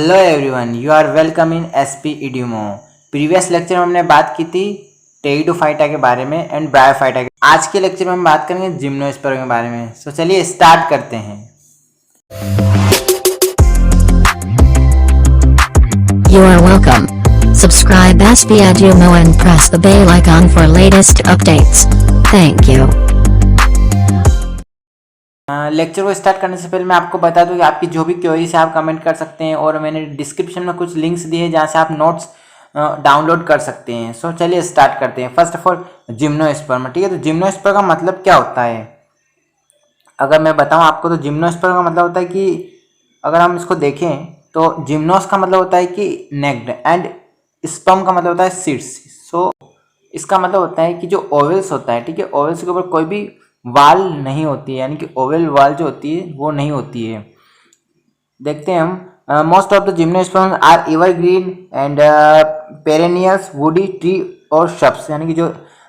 Hello everyone, you are welcome in SP इडियोमो। Previous lecture में हमने बात की थी टेरिडोफाइटा के बारे में एंड ब्रायोफाइटा के। आज के लेक्चर में हम बात करेंगे जिम्नोस्पर्म के बारे में। सो चलिए स्टार्ट करते हैं। You are welcome. Subscribe SB Idiomo and press the bell icon for latest updates. Thank you. Lecture को स्टार्ट करने से पहले मैं आपको बता दूं कि आपकी जो भी क्वेरीज है आप कमेंट कर सकते हैं और मैंने डिस्क्रिप्शन में कुछ लिंक्स दिए हैं जहां से आप नोट्स डाउनलोड कर सकते हैं। सो चलिए स्टार्ट करते हैं। फर्स्ट ऑफ ऑल जिम्नोस्पर्म, ठीक है। तो जिम्नोस्पर्म का मतलब क्या होता है अगर मैं बताऊं आपको, तो जिम्नोस्पर्म का मतलब होता है कि अगर हम इसको देखें तो जिम्नोस का मतलब होता है कि नेक्ड एंड स्पर्म का मतलब होता है सीड्स। सो इसका मतलब होता है कि जो ओवल्स होता है, ठीक है, ओवल्स के ऊपर कोई भी वाल नहीं होती है, यानी कि ओवल वाल जो होती है वो नहीं होती है। देखते हैं हम। Most of the gymnosperm are evergreen and perennials woody tree और शब्स, यानी कि जो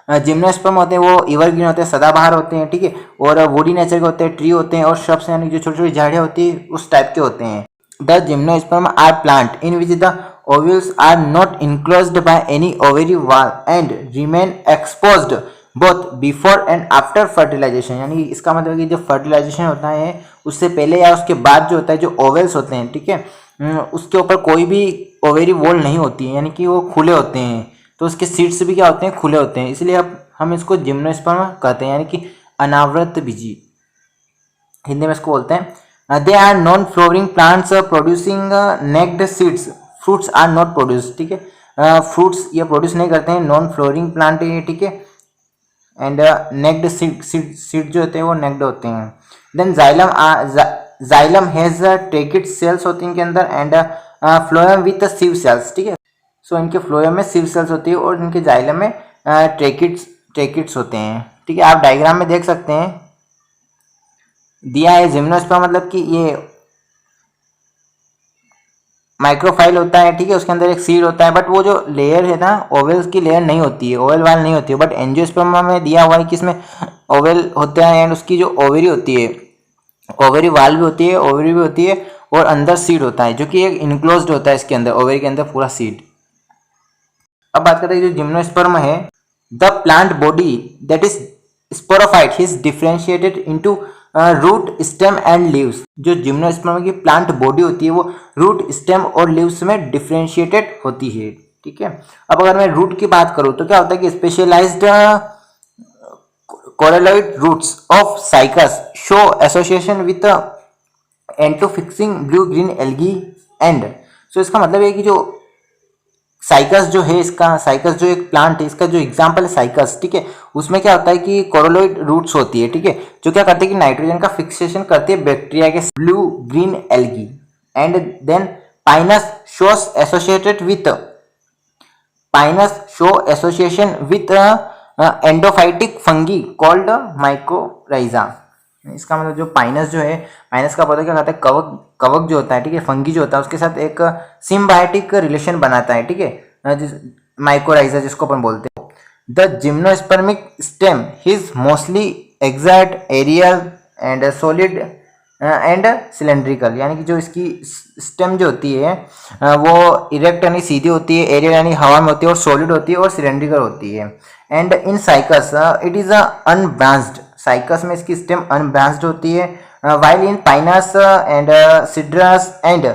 जिम्नोस्पर्म होते हैं वो एवरग्रीन होते हैं, सदाबहार होते हैं, ठीक है, और वुडी नेचर के होते हैं, ट्री होते हैं, और शब्स यानी कि जो छोटी छोटी झाड़ियाँ होती है उस टाइप के होते हैं। The gymnosperm are plant in which the ovules are not enclosed by any ovary wall and remain exposed both before and after fertilisation, यानी इसका मतलब कि जो फर्टिलाइजेशन होता है उससे पहले या उसके बाद जो होता है, जो ओवल्स होते हैं, ठीक है, उसके ऊपर कोई भी ओवेरी वॉल नहीं होती है, यानी कि वो खुले होते हैं। तो उसके सीड्स भी क्या होते हैं, खुले होते हैं, इसलिए अब हम इसको जिम्नोस्पर्म कहते हैं, यानी कि अनावृत बीजी हिंदी में इसको बोलते हैं। They are non flowering plants producing naked seeds, fruits are not produce, ठीक है, फ्रूट्स ये प्रोड्यूस नहीं करते हैं, नॉन फ्लोरिंग प्लांट है, ठीक है, एंड नेक्ड सीड जो होते हैं वो नेक्ड होते हैं। Then xylem has tracheid cells होती हैं इनके अंदर and phloem with sieve cells, ठीक है। सो इनके फ्लोएम में सिव सेल्स होती है और इनके जाइलम में ट्रेकिड्स होते हैं, ठीक है। आप डायग्राम में देख सकते हैं, दिया है जिम्नोस्पर्म मतलब कि ये माइक्रोफाइल होता है, ठीक है, उसके अंदर एक सीड होता है, बट वो जो लेयर है ना ओवल्स की लेयर नहीं होती है, ओवल वाल नहीं होती है। बट एंजियोस्पर्म में दिया हुआ है कि इसमें ओवल होता है एंड उसकी जो ओवरी होती है, ओवरी वाल भी होती है, ओवरी भी होती है, और अंदर सीड होता है जो कि एक इनक्लोज्ड होता है इसके अंदर, ओवरी के अंदर पूरा सीड। अब बात करते हैं जो जिम्नोस्पर्म है, the plant body that is sporophyte is differentiated into root stem and leaves. जो जिम्नोस्पर्म की प्लांट बॉडी होती है वो रूट स्टेम और लीव्स में डिफरेंशिएटेड होती है, ठीक है। अब अगर मैं रूट की बात करूं तो क्या होता है कि specialised coralloid roots of Cycas show association with एंटोफिक्सिंग blue green algae and. So इसका मतलब है कि जो साइकस जो है, इसका साइकस जो एक प्लांट है, इसका जो एग्जांपल है साइकस, ठीक है, उसमें क्या होता है कि कोरोलॉइड रूट्स होती है, ठीक है, जो क्या करते हैं कि नाइट्रोजन का फिक्सेशन करती है बैक्टीरिया के blue green algae and then Pinus shows associated with association with endophytic fungi called mycorrhiza. इसका मतलब जो पाइनस जो है, पाइनस का पौधा क्या करता है, कवक जो होता है, ठीक है, फंगी जो होता है उसके साथ एक सिम्बायोटिक रिलेशन बनाता है, ठीक है, माइकोराइजा जिसको अपन बोलते हैं। The gymnospermic stem is mostly exact aerial and solid and cylindrical, यानी कि जो इसकी स्टेम जो होती है वो इरेक्ट यानी सीधी होती है, एरियल यानी हवा में होती है, और सॉलिड होती है, और सिलेंड्रिकल होती है। And in cycas it is unbranched, cycas में इसकी स्टेम अनब्रांच्ड होती है, while in Pinus and Cedrus and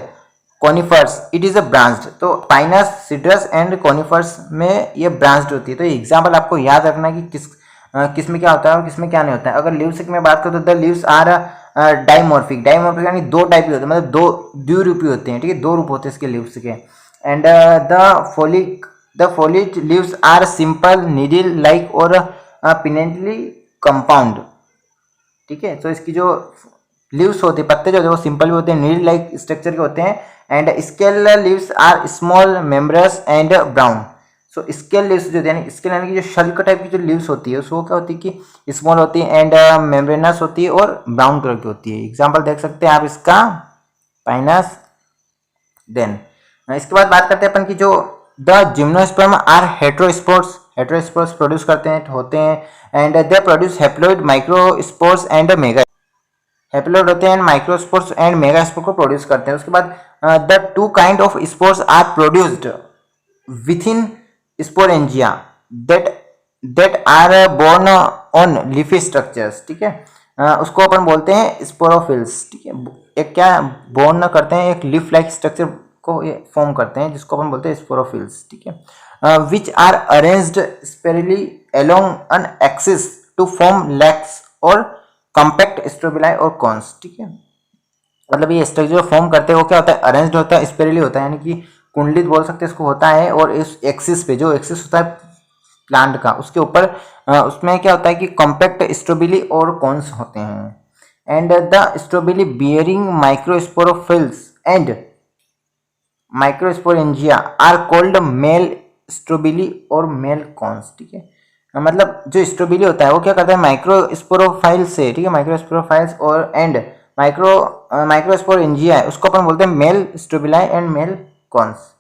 conifers it is a branched. तो पाइनस, सिड्रस एंड कॉनिफर्स में ये ब्रांच्ड होती है। तो ये एग्जांपल आपको याद रखना है कि किस में क्या होता है और किस में क्या नहीं होता है। अगर लीव्स की मैं बात करूँ तो the leaves are dimorphic, dimorphic यानी दो टाइप के होते हैं, मतलब दो द्विरूपी होते हैं, ठीक है, दो रूप होते हैं इसके लीव्स के। And the foliage leaves are simple needle like और पिनेंटली कंपाउंड, ठीक है। तो इसकी जो लीव्स होते हैं, पत्ते जो होते हैं वो सिंपल भी होते हैं, नीडल लाइक स्ट्रक्चर के होते हैं। And scale leaves are small membranous and brown. So scale leaves जो होती है, स्केल यानी कि जो शल्क टाइप की जो लीव्स होती है उसको क्या होती है कि स्मॉल होती है एंड मेम्ब्रेनस होती है और ब्राउन कलर की होती है। एग्जाम्पल देख सकते हैं आप इसका, पाइनस। देन इसके बाद बात करते हैं अपन की जो the gymnosperm are heterospores produce करते हैं, होते हैं, and they produce haploid microspores and mega. Haploid होते हैं, माइक्रोस्पोर्स एंड मेगास्पोर को प्रोड्यूस करते हैं। उसके बाद the two kind of spores are produced within sporangia that are borne on leafy structures, ठीक है। उसको अपन बोलते हैं स्पोरोफिल्स, ठीक है। एक क्या बोर्न करते हैं, एक लीफ लाइक स्ट्रक्चर को फॉर्म करते हैं जिसको अपन बोलते हैं स्पोरोफिल्स, ठीक है। Which are arranged spirally along an axis to form lax और कॉम्पैक्ट स्ट्रोबिलाई और कॉन्स, ठीक है। मतलब ये स्ट्रक्चर फॉर्म करते हैं वो क्या होता है, अरेंज्ड होता है, स्पेरली होता है, यानी कि कुंडलित बोल सकते हैं इसको होता है। और इस एक्सिस पे जो एक्सिस होता है प्लांट का, उसके ऊपर उसमें क्या होता है कि कॉम्पैक्ट स्ट्रोबिली और कॉन्स होते हैं। And the strobili bearing microsporophylls and microsporangia are called male strobili और मेल कॉन्स, ठीक है। मतलब जो स्ट्रोबिली होता है वो क्या करता है, माइक्रोस्पोरोफाइल से, ठीक है, माइक्रोस्पोरोफाइल्स और एंड माइक्रोस्पोरेंजिया है उसको अपन बोलते हैं male strobili and male cones.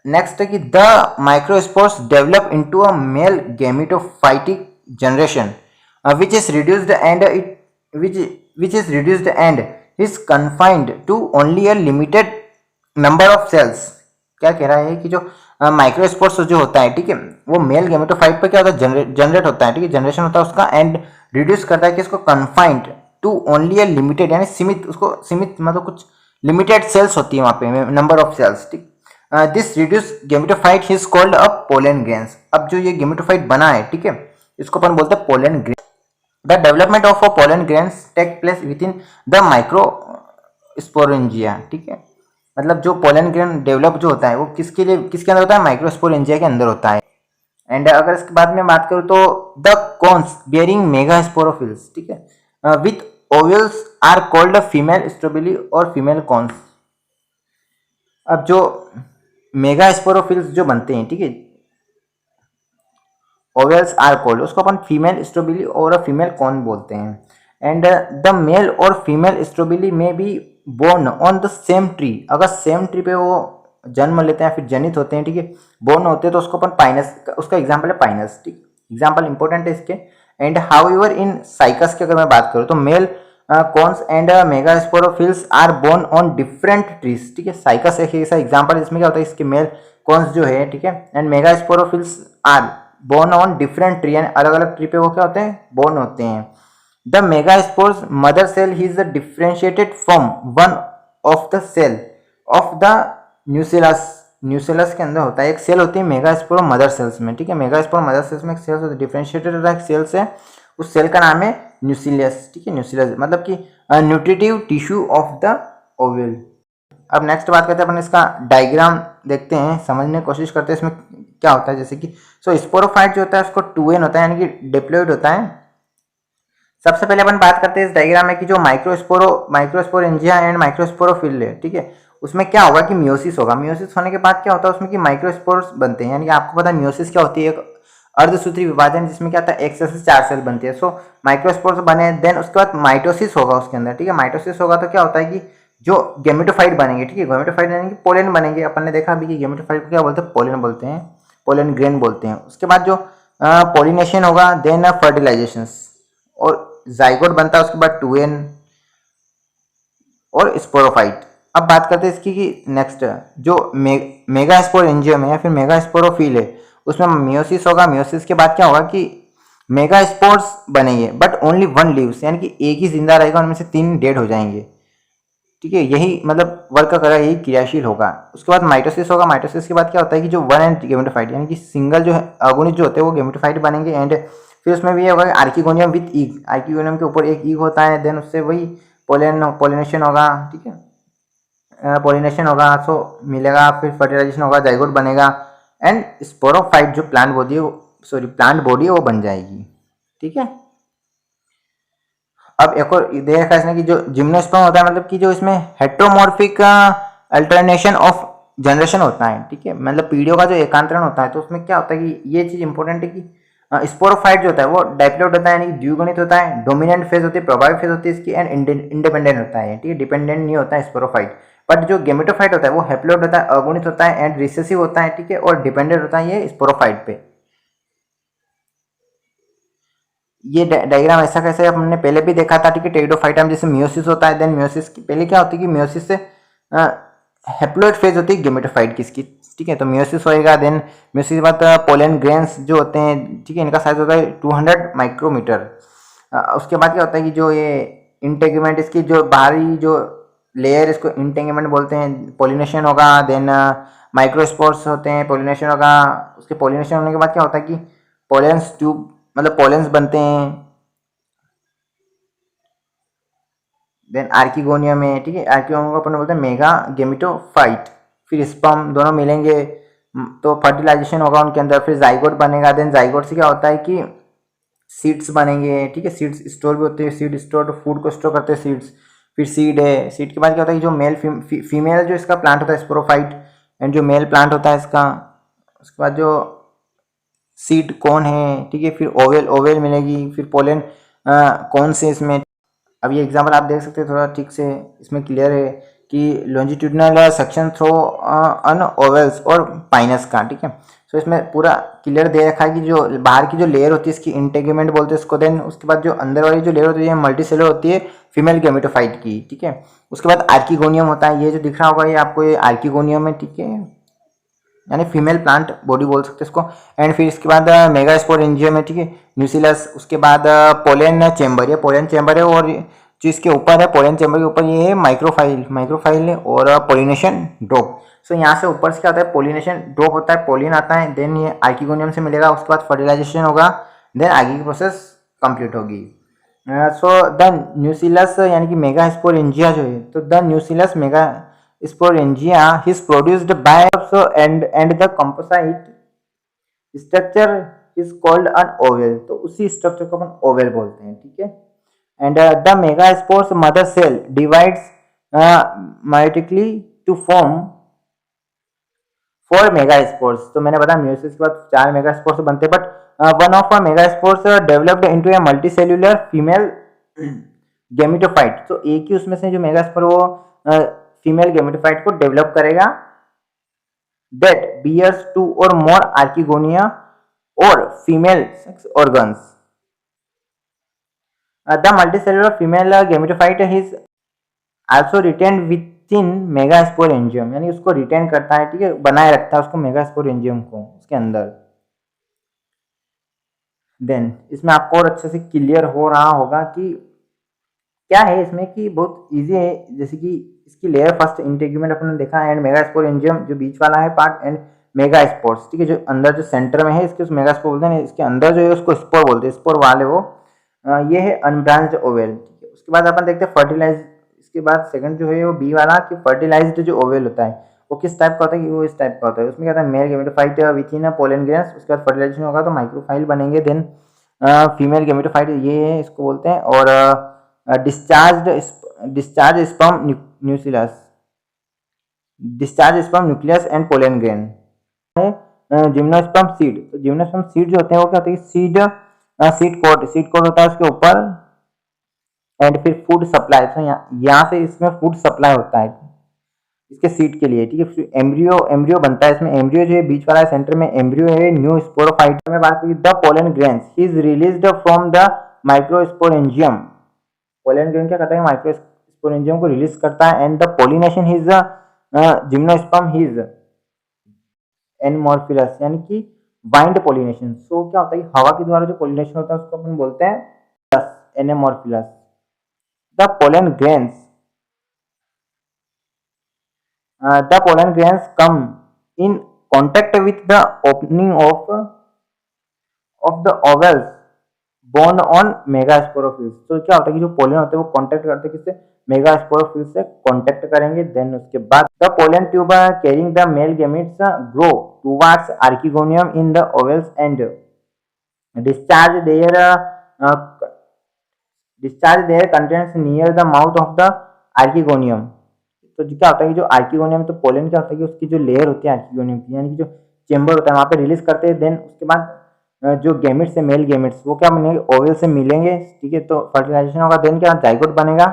Next है कि the microspores develop into a male gametophytic generation which is reduced and which is reduced and is confined to only a limited number of cells। क्या कह रहा है कि जो microspores जो होता है, ठीक है, वो मेल गैमेटोफाइट पे क्या होता है, जनरेट होता है, ठीक है, जनरेशन होता है उसका, एंड रिड्यूस करता है कि इसको confined to only a limited, यानी सीमित, उसको सीमित मतलब कुछ लिमिटेड सेल्स होती है वहाँ पे, नंबर ऑफ सेल्स, ठीक। This reduce gametophyte is called a pollen grains. अब जो ये गैमेटोफाइट बना है, ठीक है, इसको अपन बोलते हैं pollen grain. The development of a pollen grains take place within the microsporangia, ठीक है। मतलब जो पोलन ग्रेन डेवलप जो होता है वो किसके लिए, किसके अंदर होता है, माइक्रोस्पोरेंजिया के अंदर होता है। एंड अगर इसके बाद में बात करूँ तो द कॉन्स बियरिंग मेगास्पोरोफिल्स, ठीक है, with ovules are called female strobili और फीमेल कॉन्स। अब जो मेगास्पोरोफिल्स जो बनते हैं, ठीक है, ओवल्स आर कॉल्ड, उसको अपन फीमेल स्ट्रोबिली और फीमेल कॉन बोलते हैं। एंड द मेल और फीमेल स्ट्रोबिली में be borne on the same tree. अगर सेम ट्री पे वो जन्म लेते हैं फिर जनित होते हैं, ठीक है, बोर्न होते हैं, तो उसको अपन पाइनस, उसका एग्जाम्पल है पाइनस, ठीक, एग्जाम्पल इंपॉर्टेंट है इसके। And however in Cycas की अगर मैं बात करूँ तो male cones and megasporophylls are borne on different trees, ठीक है। साइकस एक ऐसा एग्जाम्पल है, इसमें क्या होता है, इसके मेल कॉन्स जो है, ठीक है, and megasporophylls are borne on different tree, यानी अलग अलग ट्री पे वो क्या होते हैं, बोर्न होते हैं। The megaspores mother cell is differentiated from one of the cell of the nucellus. Nucellus के अंदर होता है एक सेल होती है मेगास्पोर मदर सेल्स में, ठीक है, मेगास्पोर मदर सेल्स में एक सेल होता है, डिफरेंशिएटेड होता है सेल से, उस सेल का नाम है न्यूसिलियस, ठीक है, न्यूसिलियस मतलब कि nutritive tissue of the Oval. अब नेक्स्ट बात करते हैं अपन इसका डायग्राम देखते हैं, समझने की कोशिश करते हैं इसमें क्या होता है। जैसे कि स्पोरोफाइट जो होता है उसको 2n होता है, यानी कि डिप्लॉइड होता है। सबसे पहले अपन बात करते हैं इस डायग्राम में कि जो माइक्रोस्पोरेंजिया एंड माइक्रोस्पोरोफिल है, ठीक है, उसमें क्या होगा कि मियोसिस होगा। मियोसिस होने के बाद क्या होता है उसमें कि माइक्रोस्पोर्स बनते हैं, यानी कि आपको पता है मियोसिस क्या होती है, एक अर्धसूत्री विभाजन जिसमें क्या होता है 1 से 4 सेल बनती है। सो माइक्रोस्पोर्स बने, देन उसके बाद माइटोसिस होगा उसके अंदर, ठीक है, माइटोसिस होगा तो क्या होता है कि जो गेमेटोफाइट बनेंगे, ठीक है, गेमेटोफाइट यानी कि पोलन बनेंगे। अपन ने देखा अभी कि गेमेटोफाइट को क्या बोलते हैं, पोलन बोलते हैं, पोलन ग्रेन बोलते हैं। उसके बाद जो पोलिनेशन होगा, देन फर्टिलाइजेशन और जाइगोट बनता है, उसके बाद 2n और स्पोरोफाइट। अब बात करते हैं इसकी कि नेक्स्ट जो मेगास्पोरेंजियम है या फिर मेगास्पोरोफिल है, उसमें मियोसिस होगा। मियोसिस के बाद क्या होगा कि मेगास्पोर्स बनेंगे बट ओनली 1 लीव्स, यानी कि एक ही जिंदा रहेगा, उनमें से 3 डेड हो जाएंगे, ठीक है, यही मतलब वर्क करेगा, यही क्रियाशील होगा। उसके बाद माइटोसिस होगा। माइटोसिस के बाद क्या होता है कि जो 1 एंड गेमेटोफाइट, यानी कि सिंगल जो है अगुणित जो होते हैं वो गेमेटोफाइट बनेंगे। एंड फिर उसमें भी ये होगा आर्किगोनियम विथ ईग, आर्किगोनियम के ऊपर एक ईग होता है, देन उससे वही पोलिनेशन होगा, ठीक है, पोलिनेशन होगा, सो मिलेगा, फिर फर्टिलाइजेशन होगा, जाइगोट बनेगा, एंड स्पोरोफाइट जो प्लांट बॉडी है वो बन जाएगी, ठीक है। अब एक और देखा इसने कि जो जिम्नोस्पर्म होता है, मतलब कि जो इसमें हेट्रोमॉर्फिक अल्टरनेशन ऑफ जनरेशन होता है, ठीक है, मतलब पीढ़ियों का जो एकांतरण होता है, तो उसमें क्या होता है कि ये चीज इंपॉर्टेंट है कि स्पोरोफाइट जो होता है वो डाइप्लॉइड होता है, यानी द्विगुणित होता है, डोमिनेंट फेज होती है, प्रभावी फेज होती है इसकी, एंड इंडिपेंडेंट होता है, ठीक है, डिपेंडेंट नहीं होता है स्पोरोफाइट। बट जो गेमेटोफाइट होता है वो हैप्लॉइड होता है, अगुणित होता है, एंड रिसेसिव होता है, ठीक है, और डिपेंडेंट होता है ये स्पोरोफाइट पे। ये डायग्राम ऐसा कैसे हमने पहले भी देखा था, ठीक है। टेरिडोफाइटा में जैसे मियोसिस होता है, देन मियोसिस की पहले क्या होती है कि मियोसिस से हैप्लोइड फेज होती है गेमेटोफाइट की इसकी, ठीक है। तो मियोसिस होएगा, देन मियोसिस के बाद पोलन ग्रेन्स जो होते हैं, ठीक है, इनका साइज होता है 200 माइक्रोमीटर। उसके बाद क्या होता है कि जो ये इंटेगमेंट, इसकी जो बाहरी जो लेयर, इसको इंटेगमेंट बोलते हैं, पोलिनेशन होगा। देन माइक्रोस्पोर्स होते हैं, पोलिनेशन होगा। उसके पोलिनेशन होने के बाद क्या होता है कि पोलेंस ट्यूब, मतलब पोलेंस बनते हैं। देन आर्किगोनियम है, ठीक है। आर्किगोनियम को अपन बोलते हैं मेगा गेमिटोफाइट। फिर स्पर्म दोनों मिलेंगे तो फर्टिलाइजेशन होगा उनके अंदर, फिर जाइगोट बनेगा। देन जाइगोट से क्या होता है कि सीड्स बनेंगे, ठीक है। सीड्स स्टोर भी होते हैं, सीड स्टोर, फूड को स्टोर करते हैं सीड्स। फिर सीड है, सीड के बाद क्या होता है कि जो मेल फीमेल जो इसका प्लांट होता है स्पोरोफाइट, एंड जो मेल प्लांट होता है इसका, उसके बाद जो सीड कौन है, ठीक है। फिर ओवेल, ओवेल मिलेगी। फिर पोलन कौन से इसमें, अब ये एग्जांपल आप देख सकते हैं, थोड़ा ठीक से इसमें क्लियर है कि लॉन्जिट्यूडिनल सेक्शन थ्रो अन ओवेल्स और पाइनस का, ठीक है। सो इसमें पूरा क्लियर दे रखा है कि जो बाहर की जो लेयर होती है इसकी इंटेगमेंट बोलते हैं इसको। देन उसके बाद जो अंदर वाली जो लेयर होती है मल्टी सेलर होती है फीमेल गेमेटोफाइट की, ठीक है। उसके बाद आर्किगोनियम होता है, ये जो दिख रहा होगा ये आपको, ये आर्किगोनियम है, ठीक है, यानी फीमेल प्लांट बॉडी बोल सकते हैं इसको। एंड फिर इसके बाद मेगास्पोरेंजियम है, ठीक है, न्यूसिलस। उसके बाद पोलन चैम्बर, ये पोलन चैम्बर है, और जो इसके ऊपर है पोलन चैम्बर के ऊपर ये है माइक्रोफाइल, माइक्रोफाइल है, और पोलिनेशन ड्रॉप। सो यहाँ से ऊपर से क्या होता है, पोलिनेशन ड्रॉप होता है, पोलिन आता है, देन ये आर्किगोनियम से मिलेगा। उसके बाद फर्टिलाइजेशन होगा, देन आगे की प्रोसेस कंप्लीट होगी। सो द न्यूसिलस यानी कि मेगास्पोरेंजिया जो है, तो the न्यूसिलस mega sporangia is produced by and the composite structure is called an oval। तो उसी स्ट्रक्चर को अपन ओवल बोलते हैं, ठीक है। And the megaspores mother cell divides meiotically to form 4 megaspores. तो मैंने बताया म्यूसिस के बाद 4 मेगास्पोर्स बनते हैं, but one of megaspores developed into a multicellular female gametophyte. तो एक ही उसमें से जो मेगास्पोर वो फीमेल गेमेटोफाइट को डेवलप करेगा, दैट बियर्स 2 और मोर आर्किगोनिया और female sex organs. The multicellular female gametophyte is also retain within megasporangium, यानी उसको रिटेन करता है, ठीक है, बनाए रखता है उसको मेगास्पोरेंजियम को उसके अंदर। देन इसमें आपको और अच्छे से क्लियर हो रहा होगा कि क्या है इसमें, कि बहुत इजी है। जैसे कि इसकी लेयर फर्स्ट इंटेग्यूमेंट अपन ने देखा, एंड मेगास्पोरेंजियम जो बीच वाला है पार्ट, एंड मेगास्पोर्स, ठीक है, जो अंदर जो सेंटर में है इसके उस मेगास्पोर बोलते हैं, इसके अंदर जो है उसको स्पोर बोलते हैं, स्पोर वाले वो ये है अनब्रांच्ड ओवेल, ठीक है। उसके बाद अपन देखते हैं फर्टिलाइज, इसके बाद सेकंड जो है वो बी वाला कि फर्टिलाइज्ड जो ओवेल होता है वो किस टाइप का होता है, कि वो इस टाइप का होता है। उसमें क्या होता है, mail gametophyte with in pollen grains. उसके बाद फर्टिलाइजेशन होगा तो माइक्रोफाइल बनेंगे, देन फीमेल गेमेटोफाइट ये है, इसको बोलते हैं। और discharge sperm nucleus, discharge sperm nucleus and pollen grain है। जिम्नोस्पर्म सीड, तो जिम्नोस्पर्म सीड जो होते हैं वो क्या होते हैं, सीड कोट होता है उसके ऊपर। एंड फिर फूड सप्लाई, तो यहाँ से इसमें फूड सप्लाई होता है इसके सीड के लिए, ठीक है। फिर एम्ब्रियो बनता है इसमें, एम्ब्रियो जो है बीच वाला है, सेंटर में एम्ब्रियो है। न्यू स्पोरोफाइट में बात करें, the pollen grains is released from the microsporangium. Pollen grain क्या करता है, माइक्रोस्पोरेंजियम को रिलीज करता है, and the pollination is gymnosperm is anemophilous, यानी कि वाइंड पोलिनेशन। सो क्या होता है, हवा के द्वारा जो पोलिनेशन होता है उसको अपन बोलते हैं anemophilous. The pollen grains come in contact with the opening of the ovules borne on megasporophylls. तो क्या होता है कि जो पोलन होते हैं वो कांटेक्ट करते हैं किससे, मेगास्पोरोफिल्स से कांटेक्ट करेंगे। देन उसके बाद the pollen tube carrying the male gametes grow towards archegonium in the ovules and discharge their contents near the mouth of the archegonium. तो क्या होता है कि जो आर्किगोनियम, तो पोलन क्या होता है कि उसकी जो लेयर होती है आर्किगोनियम की, यानी कि जो चेंबर होता है वहां पे रिलीज करते हैं। देन उसके बाद जो गैमेट्स है मेल गैमेट्स वो क्या बनेंगे, ओवल से मिलेंगे, ठीक है। तो फर्टिलाइजेशन होगा, देन क्या जाइगोट बनेगा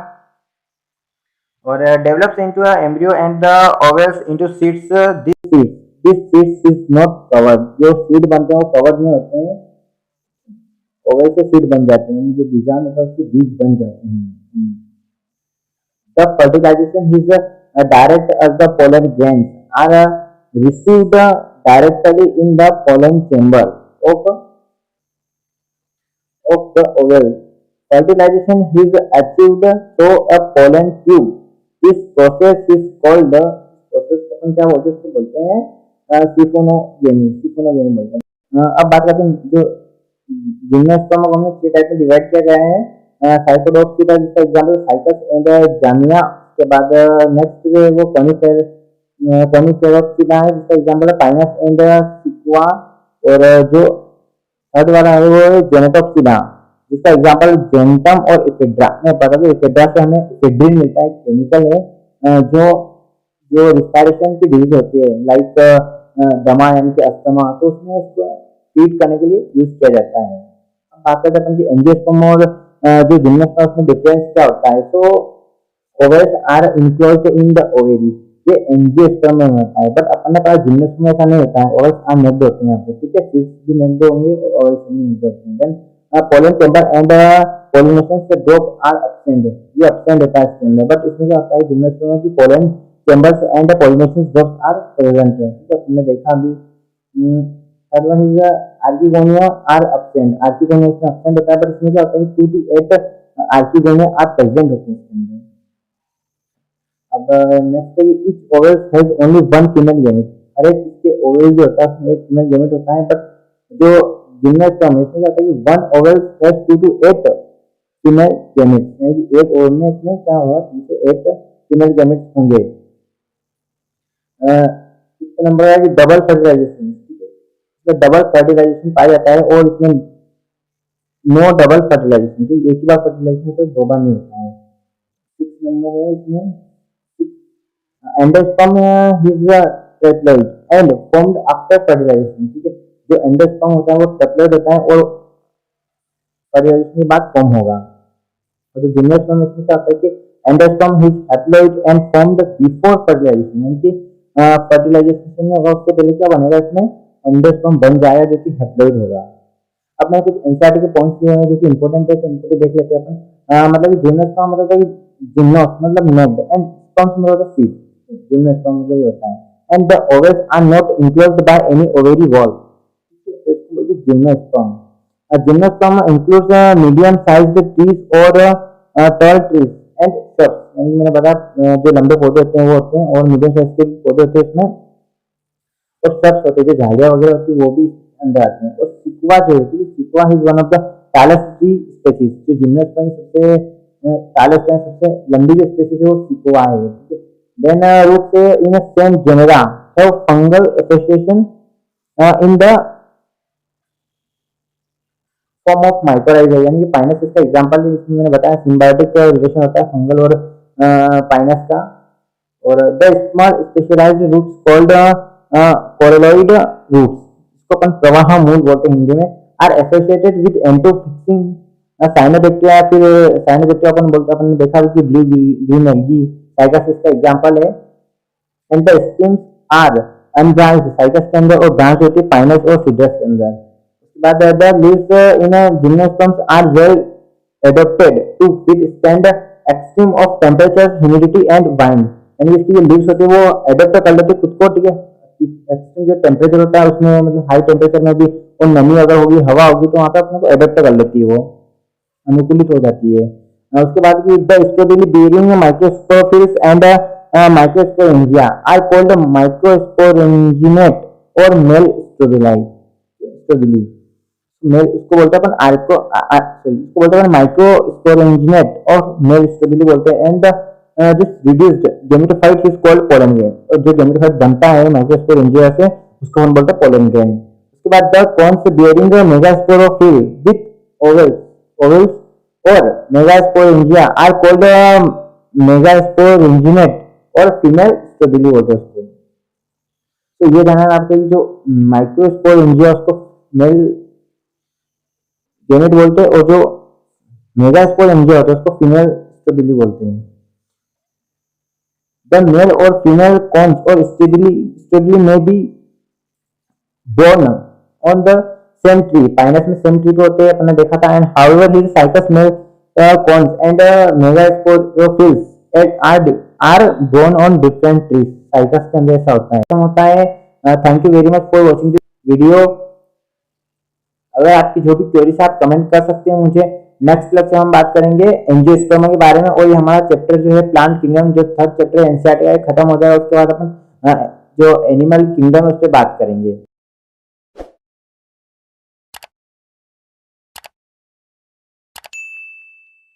और develops into a embryo and the vowels into seeds. This seeds is not covered, जो सीड बनते हैं वो कवर्ड नहीं होते हैं, ओवल से सीड बन जाते हैं, जो बीजाणु होता है उसके बीज बन जाते हैं। The fertilization is direct as the pollen grains are received directly in the pollen chamber of the oval. Fertilization is achieved through a pollen tube. This process is called process को अपन क्या बोलते हैं, उसको बोलते हैं सिफोनोगेमी बोलते हैं। अब बात करते हैं जो जिम्नोस्पर्म को हमने 3 टाइप में डिवाइड किया गया है। साइकोडोप्सिटा जिसका एग्जांपल साइकस एंड जामिया, के बाद नेक्स्ट जो है वो कॉनिफेरोप्सिटा है जिसका एग्जांपल है पाइनस एंड सिक्वा, और जो थर्ड वाला है वो है जेनेटोप्सिडा जिसका एग्जांपल जेंटम और इफेड्रा। मैं पता कि इफेड्रा से हमें इफेड्रिन मिलता है, केमिकल है जो जो रिस्पायरेशन की डिजीज होती है लाइक दमा यानी कि अस्थमा, तो उसमें उसको ट्रीट करने के लिए यूज किया जाता है। अब बात करते हैं कि एंजियोस्पर्म और जो जिम्नोस्पर्म में डिफरेंस क्या होता है। तो ovules are enclosed in the ovary, ये एंजियोस्पर्म में होता है, बट अपन ने कहा जिम्नोस्पर्म में ऐसा नहीं होता है, ओवल्स आर नेक्ड होते हैं यहाँ पे, ठीक है, सीड्स भी नेक्ड होंगे और ओवल्स भी नेक्ड होते हैं। Then pollen chamber and pollination से drop are absent, ये absent होता है इसके अंदर, बट इसमें क्या होता है जिम्नोस्पर्म में कि pollen chambers and pollination drops are present, ठीक है, हमने देखा अभी। Third one is archegonia are absent, archegonia इसमें absent होता है, बट इसमें क्या होता है कि 2 to 8 आर्किगोनिया आर प्रेजेंट होते हैं इसके अंदर। अब नेक्स्ट है कि each oval has only one female gamete, हर एक इसके ओवल जो होता है उसमें एक फीमेल गैमेट होता है, बट जो जिम्नोस्पर्म इसमें क्या होता है कि 1 Oval has 2 to 8 female gametes, यानी कि एक ओवल में इसमें क्या होगा 2 से 8 फीमेल गैमेट्स होंगे। इसका नंबर है कि डबल फर्टिलाइजेशन, ठीक है, इसमें डबल फर्टिलाइजेशन पाया जाता है और इसमें नो डबल फर्टिलाइजेशन, ठीक, एक ही बार फर्टिलाइजेशन से 2 बार नहीं होता है। 6 नंबर है इसमें endosperm is triploid and formed after fertilization, ठीक है, जो एंडोस्पर्म होता है वो ट्रेप्लॉइड होता है और फर्टिलाइजेशन के बाद फॉर्म होगा। और जो जिम्नोस्पर्म इसमें क्या होता है कि endosperm is haploid and formed before fertilisation, यानी कि फर्टिलाइजेशन नहीं होगा उससे पहले क्या बनेगा, इसमें एंडोस्पर्म बन जाएगा जो कि हैप्लॉइड होगा। अब मैं कुछ एनसीईआरटी के पॉइंट्स दिए हैं जो कि इंपॉर्टेंट है, तो इनको भी देख लेते हैं अपन। मतलब कि जिम्नोस्पर्म मतलब है कि जिम्नोस मतलब नेक्ड एंड स्पर्म्स मतलब सीड, जिम्नोस्पर्म मतलब ये होता है, and the ovules are not enclosed by any ovary wall, तो इसको बोलते हैं gymnosperm. Gymnosperm includes medium sized trees और टॉल ट्रीज एंड श्रब्स, यानी मैंने बताया जो लंबे पौधे होते हैं वो होते हैं, और मीडियम साइज के पौधे होते हैं इसमें, और श्रब्स होते हैं जो झाड़ियाँ वगैरह होती है वो भी अंदर आते हैं। और सिक्वा जो होती है, sequoia is one of the tallest tree species, जो जिम्नोस्पर्म की सबसे टालस है, सबसे लंबी जो स्पीशीज है वो सिक्वा है, ठीक है। देन रूट से in same genera have fungal association in the form of mycorrhiza, यानी कि पाइनस इसका एग्जांपल है, इसमें मैंने बताया सिम्बायोटिक रिलेशन होता है फंगल और पाइनस का। और the small specialised roots called coralloid roots, इसको अपन प्रवाह मूल बोलते हैं हिंदी में, आर एसोसिएटेड विद एंटोफिक्सिंग साइनोबैक्टीरिया, फिर साइनोबैक्टीरिया अपन बोलते हैं, अपन ने देखा कि ब्लू ग्रीन एल्गी साइकस इसका एग्जांपल है। And the stems are unbranched Cycas के अंदर, और ब्रांच होती है पाइनस और सिट्रस के अंदर। उसके बाद the leaves in gymnosperms are well adapted to withstand extreme of temperature, humidity and wind, यानी इसकी जो लीव्स होती है वो एडॉप्ट कर लेते हैं खुद को, ठीक है, एक्सट्रीम जो टेम्परेचर होता है उसमें, मतलब हाई टेम्परेचर में भी, और नमी अगर होगी, हवा होगी, तो वहाँ पे अपने को एडॉप्ट कर लेती है, वो अनुकूलित हो जाती है। उसके बाद की the strobili bearing microsporophylls and microsporangia are called microsporangiate और मेल स्ट्रॉबेरी मेल, इसको बोलते हैं अपन आर्को इसको बोलते हैं माइक्रोस्पोरेंजिनेट और मेल स्ट्रॉबेरी बोलते हैं। And this reduced gametophyte is called pollen grain, और जो गेमेटोफाइट बनता है माइक्रोस्पोरेंजिया से उसको हम बोलते हैं पोलन ग्रेन। उसके बाद the cons bearing megasporophyll with vowels और मेगास्पोरेंजिया आर कॉल्ड मेगास्पोरेंजिनेट और फीमेल स्टेबिली बोलते हैं उसको। तो ये जानना आपके जो माइक्रोस्पोरेंजिया उसको मेल गेमेट बोलते हैं, और जो मेगास्पोरेंजिया होता है उसको फीमेल स्टेबिली बोलते हैं। The male or female cones or stabili may be born on the same tree, Pinus में सेम ट्री पे होते हैं, अपने देखा था। And however his Cycas male cones and megasporophylls are borne on different trees. Cycas के अंदर ऐसा होता है। Thank you very much for watching this video. अगर आपकी जो भी क्वेरीज आप कमेंट कर सकते हैं मुझे। नेक्स्ट लेक्चर हम बात करेंगे एंजियोस्पर्मा के बारे में, और ये हमारा चैप्टर जो है प्लांट किंगडम, जो थर्ड चैप्टर एनसीईआरटी का खत्म हो जाएगा। उसके बाद अपन जो एनिमल किंगडम है उस पर बात करेंगे।